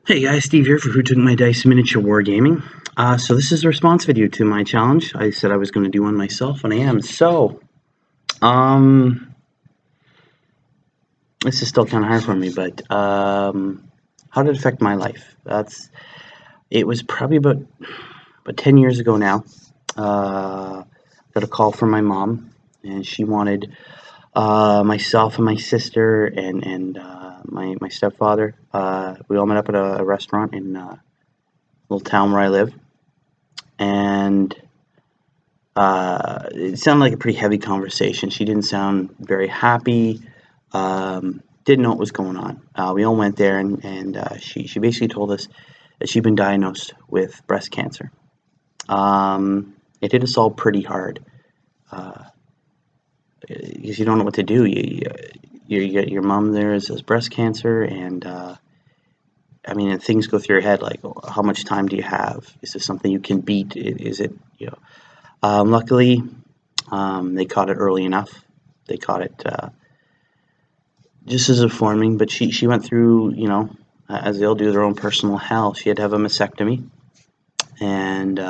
Hey guys, Steve here for Who Took My Dice Miniature Wargaming. So this is a response video to my challenge. I said I was going to do one myself, and I am. Um, this is still kind of hard for me, but how did it affect my life? It was probably about 10 years ago now. Got a call from my mom, and she wanted myself and my sister and my stepfather. We all met up at a restaurant in a little town where I live, and it sounded like a pretty heavy conversation. She didn't sound very happy. Didn't know what was going on. We all went there, and she basically told us that she'd been diagnosed with breast cancer. It hit us all pretty hard because you don't know what to do. You get your mom there has breast cancer, and I mean, and things go through your head like, oh, how much time do you have? Is this something you can beat? Is it, luckily, they caught it early enough. They caught it just as it forming, but she went through, as they all do, their own personal hell. She had to have a mastectomy, and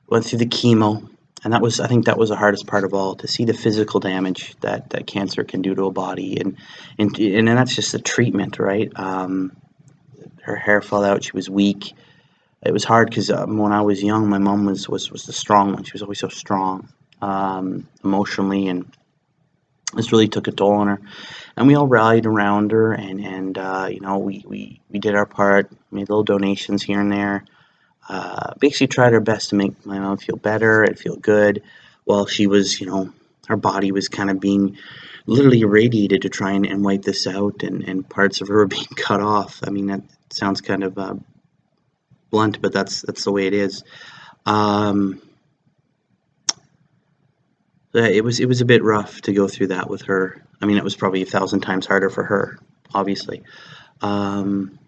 went through the chemo, and I think that was the hardest part of all, to see the physical damage that cancer can do to a body, and that's just the treatment, right? Her hair fell out. She was weak. It was hard because when I was young, my mom was the strong one. She was always so strong, emotionally, and this really took a toll on her. And we all rallied around her, and we did our part, made little donations here and there. Basically tried our best to make my mom feel better and feel good, while she was, her body was kind of being literally irradiated to try and wipe this out, and parts of her were being cut off. I mean, that sounds kind of blunt, but that's the way it is. Um, it was a bit rough to go through that with her. I mean, it was probably 1,000 times harder for her, obviously. Um,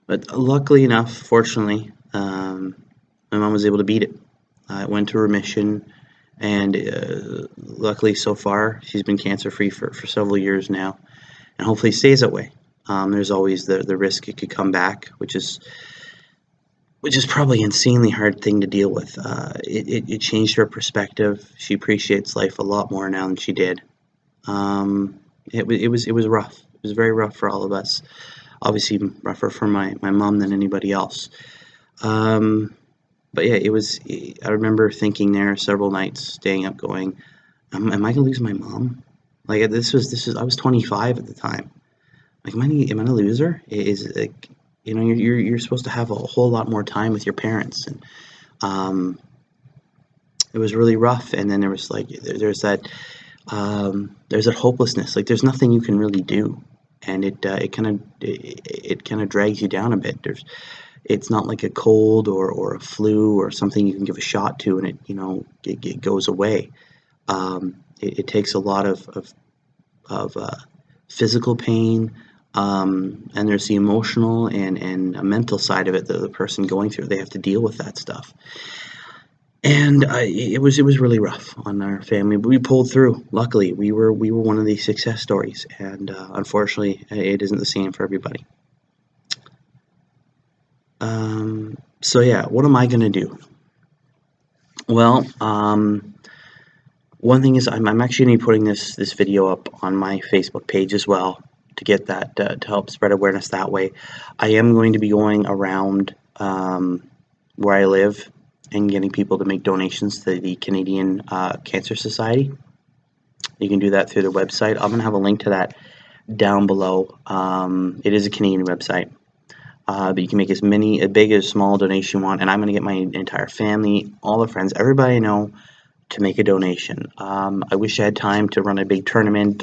but luckily enough, fortunately, my mom was able to beat it. It went to remission, and luckily so far, she's been cancer-free for several years now, and hopefully stays that way. There's always the risk it could come back, which is probably an insanely hard thing to deal with. It changed her perspective. She appreciates life a lot more now than she did. It was rough. It was very rough for all of us. Obviously, rougher for my mom than anybody else. But yeah, it was. I remember thinking there several nights, staying up, going, "Am I gonna lose my mom?" Like this was. I was 25 at the time. Like, am I gonna lose her? Is like, you're supposed to have a whole lot more time with your parents, and um, it was really rough. And then there was like there's that hopelessness. Like, there's nothing you can really do, and it kind of drags you down a bit. It's not like a cold or a flu or something you can give a shot to and it goes away. It takes a lot of physical pain, and there's the emotional and a mental side of it that the person going through, they have to deal with that stuff. And it was really rough on our family, but we pulled through. Luckily, we were one of these success stories, and unfortunately, it isn't the same for everybody. So yeah, what am I gonna do? Well, one thing is I'm actually gonna be putting this video up on my Facebook page as well, to get that to help spread awareness that way. I am going to be going around where I live and getting people to make donations to the Canadian Cancer Society. You can do that through the website. I'm gonna have a link to that down below. It is a Canadian website. But you can make as big as small donation you want, and I'm going to get my entire family, all the friends, everybody I know, to make a donation. I wish I had time to run a big tournament,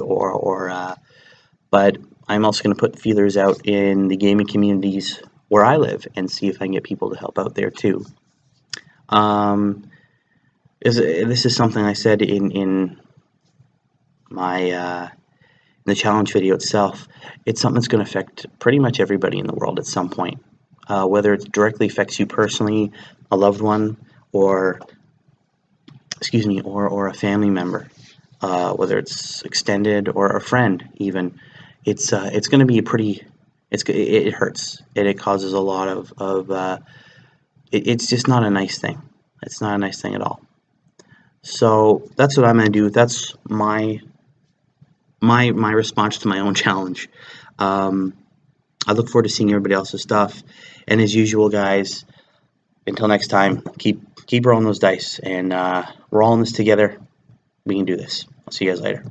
but I'm also going to put feelers out in the gaming communities where I live and see if I can get people to help out there too. This is something I said in my the challenge video itself. It's something that's going to affect pretty much everybody in the world at some point, whether it directly affects you personally, a loved one, or or a family member, whether it's extended or a friend even. it's going to be a pretty, it hurts, and it causes a lot of it's just not a nice thing. It's not a nice thing at all. So that's what I'm going to do. That's my response to my own challenge. I look forward to seeing everybody else's stuff, and as usual, guys, until next time, keep rolling those dice, and we're all in this together. We can do this. I'll see you guys later.